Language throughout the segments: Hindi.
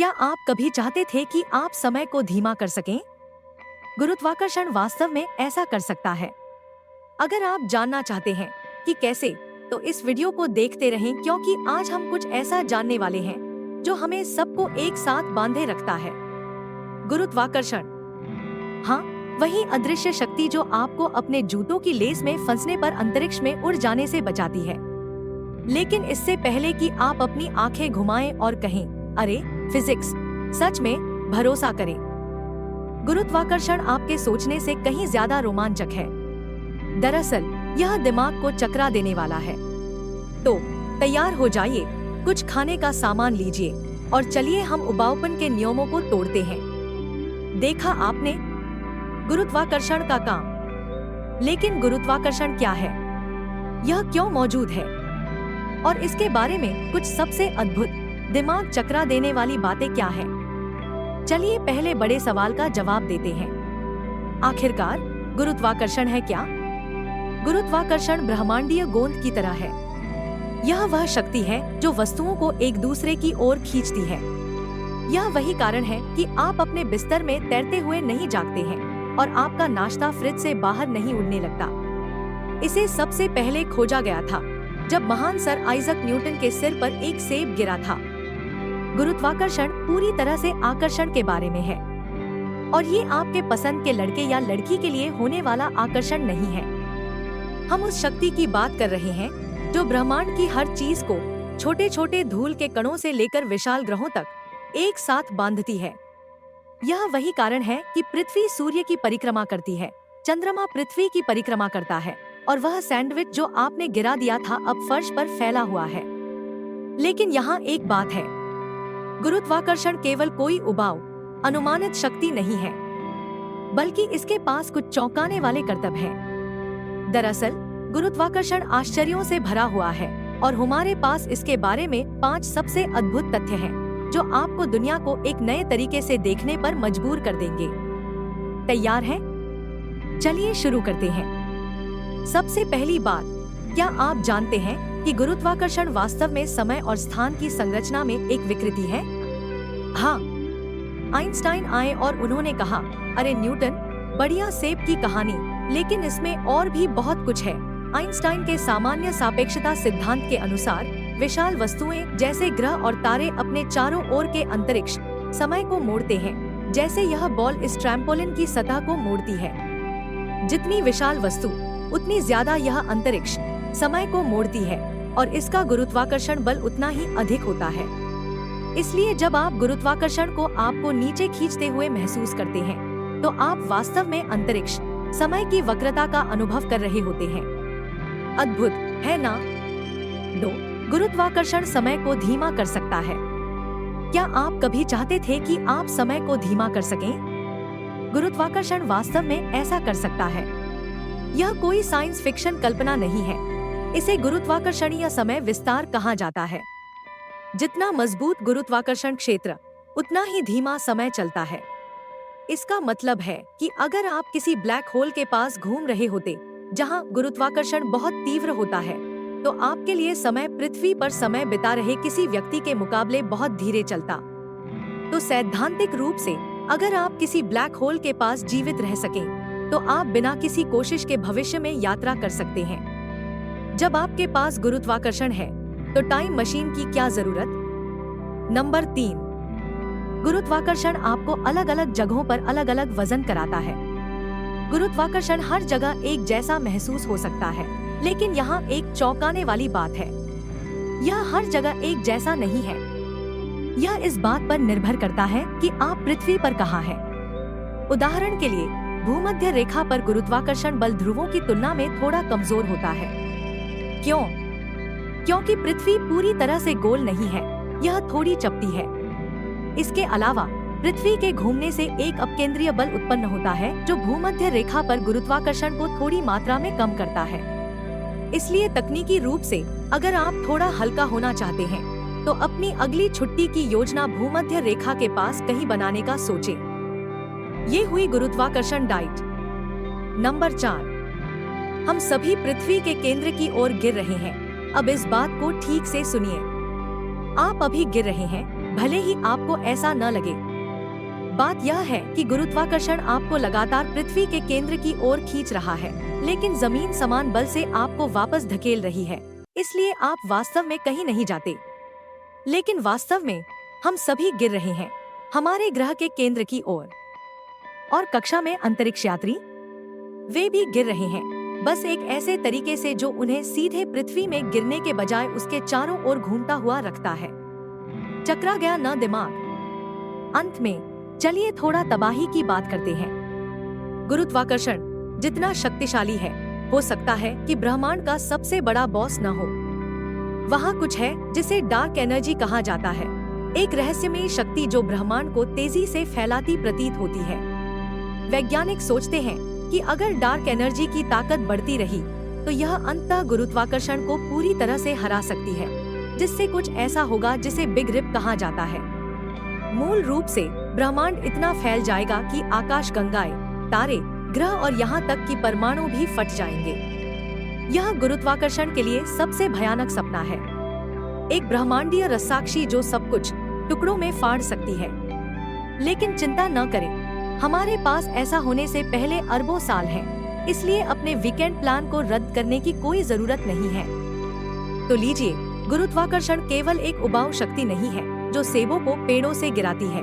क्या आप कभी चाहते थे कि आप समय को धीमा कर सकें? गुरुत्वाकर्षण वास्तव में ऐसा कर सकता है। अगर आप जानना चाहते हैं कि कैसे, तो इस वीडियो को देखते रहें क्योंकि आज हम कुछ ऐसा जानने वाले हैं जो हमें सबको एक साथ बांधे रखता है। गुरुत्वाकर्षण, हाँ, वही अदृश्य शक्ति जो आपको अपने जूतों की लेस में फंसने पर अंतरिक्ष में उड़ जाने से बचाती है। लेकिन इससे पहले कि आप अपनी आंखें घुमाएं और कहें, अरे फिजिक्स, सच में भरोसा करें, गुरुत्वाकर्षण आपके सोचने से कहीं ज्यादा रोमांचक है। दरअसल यह दिमाग को चकरा देने वाला है। तो तैयार हो जाइए, कुछ खाने का सामान लीजिए और चलिए हम उबाऊपन के नियमों को तोड़ते हैं। देखा आपने, गुरुत्वाकर्षण का काम। लेकिन गुरुत्वाकर्षण क्या है, यह क्यों मौजूद है और इसके बारे में कुछ सबसे अद्भुत, दिमाग चकरा देने वाली बातें क्या है? चलिए पहले बड़े सवाल का जवाब देते हैं। आखिरकार गुरुत्वाकर्षण है क्या? गुरुत्वाकर्षण ब्रह्मांडीय गोंद की तरह है। यह वह शक्ति है जो वस्तुओं को एक दूसरे की ओर खींचती है। यह वही कारण है कि आप अपने बिस्तर में तैरते हुए नहीं जागते हैं और आपका नाश्ता फ्रिज से बाहर नहीं उड़ने लगता। इसे सबसे पहले खोजा गया था जब महान सर आइजक न्यूटन के सिर पर एक सेब गिरा था। गुरुत्वाकर्षण पूरी तरह से आकर्षण के बारे में है और ये आपके पसंद के लड़के या लड़की के लिए होने वाला आकर्षण नहीं है। हम उस शक्ति की बात कर रहे हैं जो ब्रह्मांड की हर चीज को छोटे छोटे धूल के कणों से लेकर विशाल ग्रहों तक एक साथ बांधती है। यह वही कारण है कि पृथ्वी सूर्य की परिक्रमा करती है, चंद्रमा पृथ्वी की परिक्रमा करता है और वह सैंडविच जो आपने गिरा दिया था अब फर्श पर फैला हुआ है। लेकिन यहाँ एक बात है, गुरुत्वाकर्षण केवल कोई उबाऊ, अनुमानित शक्ति नहीं है, बल्कि इसके पास कुछ चौंकाने वाले करतब हैं। दरअसल गुरुत्वाकर्षण आश्चर्यों से भरा हुआ है और हमारे पास इसके बारे में 5 सबसे अद्भुत तथ्य हैं जो आपको दुनिया को एक नए तरीके से देखने पर मजबूर कर देंगे। तैयार हैं? चलिए शुरू करते हैं। सबसे पहली बात, क्या आप जानते हैं कि गुरुत्वाकर्षण वास्तव में समय और स्थान की संरचना में एक विकृति है? हाँ, आइंस्टाइन आए और उन्होंने कहा, अरे न्यूटन, बढ़िया सेब की कहानी, लेकिन इसमें और भी बहुत कुछ है। आइंस्टाइन के सामान्य सापेक्षता सिद्धांत के अनुसार विशाल वस्तुएं जैसे ग्रह और तारे अपने चारों ओर के अंतरिक्ष समय को मोड़ते हैं, जैसे यह बॉल इस ट्रैम्पोलिन की सतह को मोड़ती है। जितनी विशाल वस्तु उतनी ज्यादा यह अंतरिक्ष समय को मोड़ती है और इसका गुरुत्वाकर्षण बल उतना ही अधिक होता है। इसलिए जब आप गुरुत्वाकर्षण को आपको नीचे खींचते हुए महसूस करते हैं, तो आप वास्तव में अंतरिक्ष समय की वक्रता का अनुभव कर रहे होते हैं। अद्भुत है ना? 2. गुरुत्वाकर्षण समय को धीमा कर सकता है। क्या आप कभी चाहते थे कि आप समय को धीमा कर सकें? गुरुत्वाकर्षण वास्तव में ऐसा कर सकता है। यह कोई साइंस फिक्शन कल्पना नहीं है। इसे गुरुत्वाकर्षणीय समय विस्तार कहा जाता है। जितना मजबूत गुरुत्वाकर्षण क्षेत्र, उतना ही धीमा समय चलता है। इसका मतलब है कि अगर आप किसी ब्लैक होल के पास घूम रहे होते, जहां गुरुत्वाकर्षण बहुत तीव्र होता है, तो आपके लिए समय पृथ्वी पर समय बिता रहे किसी व्यक्ति के मुकाबले बहुत धीरे चलता। तो सैद्धांतिक रूप से अगर आप किसी ब्लैक होल के पास जीवित रह सकें, तो आप बिना किसी कोशिश के भविष्य में यात्रा कर सकते हैं। जब आपके पास गुरुत्वाकर्षण है, तो टाइम मशीन की क्या जरूरत? नंबर 3, गुरुत्वाकर्षण आपको अलग अलग जगहों पर अलग अलग वजन कराता है। गुरुत्वाकर्षण हर जगह एक जैसा महसूस हो सकता है, लेकिन यहाँ एक चौंकाने वाली बात है, यह हर जगह एक जैसा नहीं है। यह इस बात पर निर्भर करता है कि आप पृथ्वी पर कहाँ हैं। उदाहरण के लिए, भूमध्य रेखा पर गुरुत्वाकर्षण बल ध्रुवों की तुलना में थोड़ा कमजोर होता है। क्यों? क्योंकि पृथ्वी पूरी तरह से गोल नहीं है, यह थोड़ी चपटी है। इसके अलावा पृथ्वी के घूमने से एक अपकेंद्रीय बल उत्पन्न होता है जो भूमध्य रेखा पर गुरुत्वाकर्षण को थोड़ी मात्रा में कम करता है। इसलिए तकनीकी रूप से अगर आप थोड़ा हल्का होना चाहते हैं, तो अपनी अगली छुट्टी की योजना भूमध्य रेखा के पास कहीं बनाने का सोचें। ये हुई गुरुत्वाकर्षण डाइट। नंबर 4, हम सभी पृथ्वी के केंद्र की ओर गिर रहे हैं। अब इस बात को ठीक से सुनिए। आप अभी गिर रहे हैं भले ही आपको ऐसा न लगे। बात यह है कि गुरुत्वाकर्षण आपको लगातार पृथ्वी के केंद्र की ओर खींच रहा है, लेकिन जमीन समान बल से आपको वापस धकेल रही है, इसलिए आप वास्तव में कहीं नहीं जाते। लेकिन वास्तव में हम सभी गिर रहे हैं हमारे ग्रह के केंद्र की ओर। और कक्षा में अंतरिक्ष यात्री, वे भी गिर रहे हैं, बस एक ऐसे तरीके से जो उन्हें सीधे पृथ्वी में गिरने के बजाय उसके चारों ओर घूमता हुआ रखता है। चकरा गया न दिमाग। अंत में चलिए थोड़ा तबाही की बात करते हैं। गुरुत्वाकर्षण जितना शक्तिशाली है, हो सकता है कि ब्रह्मांड का सबसे बड़ा बॉस न हो। वहाँ कुछ है जिसे डार्क एनर्जी कहा जाता है, एक रहस्यमयी शक्ति जो ब्रह्मांड को तेजी से फैलाती प्रतीत होती है। वैज्ञानिक सोचते हैं कि अगर डार्क एनर्जी की ताकत बढ़ती रही तो यह अंततः गुरुत्वाकर्षण को पूरी तरह से हरा सकती है, जिससे कुछ ऐसा होगा जिसे बिग रिप कहा जाता है। मूल रूप से ब्रह्मांड इतना फैल जाएगा कि आकाशगंगाएं, तारे, ग्रह और यहाँ तक कि परमाणु भी फट जाएंगे। यह गुरुत्वाकर्षण के लिए सबसे भयानक सपना है, एक ब्रह्मांडीय रस्साकशी जो सब कुछ टुकड़ों में फाड़ सकती है। लेकिन चिंता न करें, हमारे पास ऐसा होने से पहले अरबों साल हैं, इसलिए अपने वीकेंड प्लान को रद्द करने की कोई जरूरत नहीं है। तो लीजिए, गुरुत्वाकर्षण केवल एक उबाऊ शक्ति नहीं है जो सेबों को पेड़ों से गिराती है।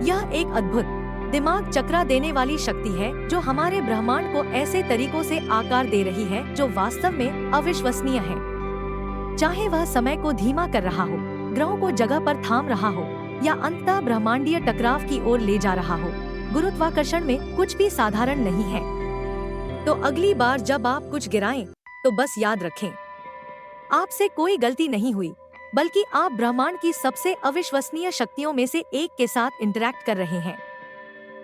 यह एक अद्भुत, दिमाग चकरा देने वाली शक्ति है जो हमारे ब्रह्मांड को ऐसे तरीकों से आकार दे रही है जो वास्तव में अविश्वसनीय है। चाहे वह समय को धीमा कर रहा हो, ग्रहों को जगह पर थाम रहा हो, या अंततः ब्रह्मांडीय टकराव की ओर ले जा रहा हो, गुरुत्वाकर्षण में कुछ भी साधारण नहीं है। तो अगली बार जब आप कुछ गिराएं, तो बस याद रखें, आपसे कोई गलती नहीं हुई, बल्कि आप ब्रह्मांड की सबसे अविश्वसनीय शक्तियों में से एक के साथ इंटरैक्ट कर रहे हैं।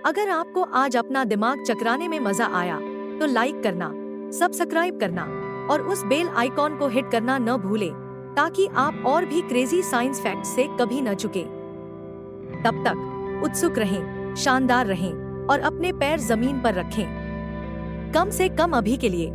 अगर आपको आज अपना दिमाग चकराने में मजा आया, तो लाइक करना, सब्सक्राइब करना और उस बेल आइकॉन को हिट करना न भूलें, ताकि आप और भी क्रेजी साइंस फैक्ट्स से कभी न चुकें। तब तक उत्सुक रहें, शानदार रहें और अपने पैर जमीन पर रखें, कम से कम अभी के लिए।